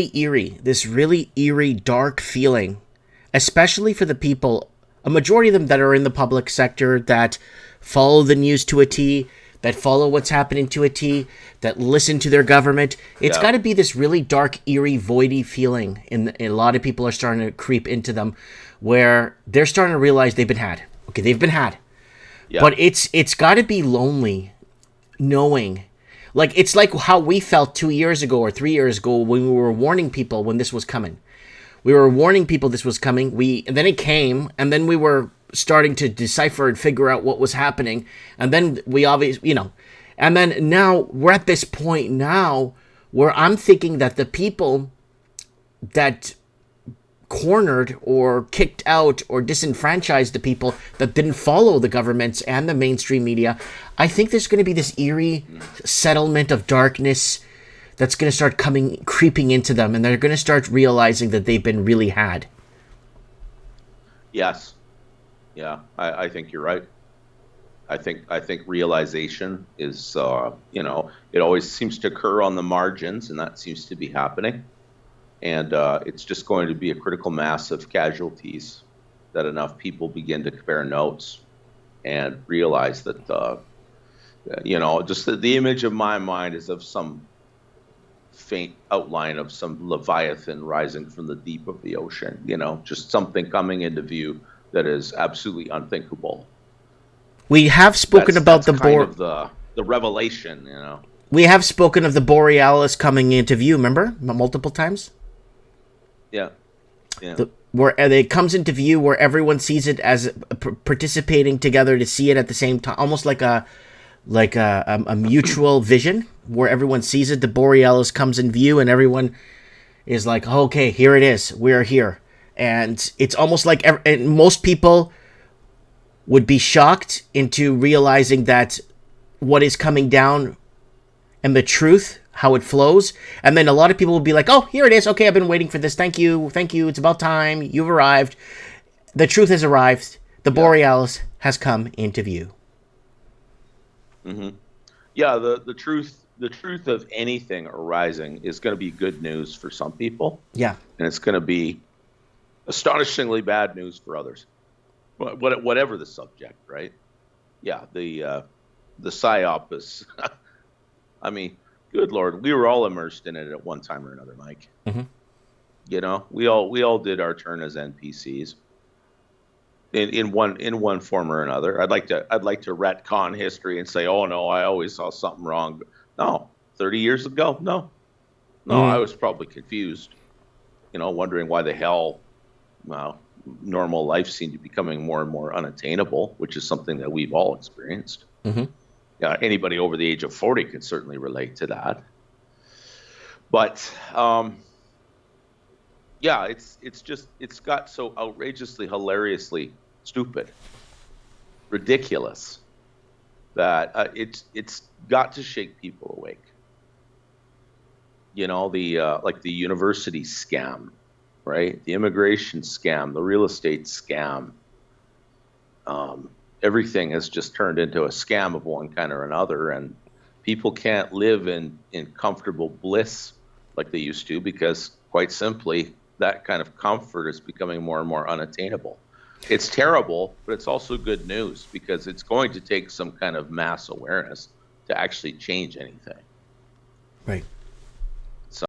this really eerie, dark feeling, especially for the people, a majority of them that are in the public sector, that follow the news to a T, that follow what's happening to a T, that listen to their government. It's Yeah. got to be this really dark, eerie, voidy feeling, and a lot of people are starting to creep into them, where they're starting to realize they've been had. Okay, they've been had, Yeah. but it's got to be lonely knowing, like, it's like how we felt 2 years ago or 3 years ago when we were warning people when this was coming. We were warning people this was coming. And then it came, and then we were starting to decipher and figure out what was happening, and then we obviously, and then now we're at this point now where I'm thinking that the people that cornered or kicked out or disenfranchised the people that didn't follow the governments and the mainstream media, I think there's going to be this eerie settlement of darkness that's going to start creeping into them, and they're going to start realizing that they've been really had. Yes. Yeah. I think you're right. I think realization is, it always seems to occur on the margins, and that seems to be happening. And it's just going to be a critical mass of casualties that enough people begin to compare notes and realize that, just the image of my mind is of some faint outline of some leviathan rising from the deep of the ocean, just something coming into view that is absolutely unthinkable. We have spoken about that's kind of the revelation, We have spoken of the Borealis coming into view, remember? Multiple times? Yeah. Yeah. Where it comes into view, where everyone sees it as participating together to see it at the same time, almost like a mutual vision, where everyone sees it. The Borealis comes in view, and everyone is like, okay, here it is. We're here. And it's almost like and most people would be shocked into realizing that what is coming down and the truth, how it flows. And then a lot of people will be like, oh, here it is. Okay, I've been waiting for this. Thank you. It's about time. You've arrived. The truth has arrived. The Borealis has come into view. Mm-hmm. Yeah, the truth of anything arising is going to be good news for some people. Yeah. And it's going to be astonishingly bad news for others. Whatever the subject, right? Yeah, the psyop is I mean, good Lord, we were all immersed in it at one time or another, Mike. Mm-hmm. We all did our turn as NPCs in one form or another. I'd like to retcon history and say, oh no, I always saw something wrong. No, 30 years ago, no, I was probably confused, wondering why the hell, normal life seemed to be becoming more and more unattainable, which is something that we've all experienced. Mm-hmm. Anybody over the age of 40 could certainly relate to that. But it's got so outrageously, hilariously stupid, ridiculous, that it's got to shake people awake. Like the university scam, right? The immigration scam, the real estate scam. Everything has just turned into a scam of one kind or another, and people can't live in comfortable bliss like they used to, because quite simply that kind of comfort is becoming more and more unattainable. It's terrible, but it's also good news, because it's going to take some kind of mass awareness to actually change anything. Right.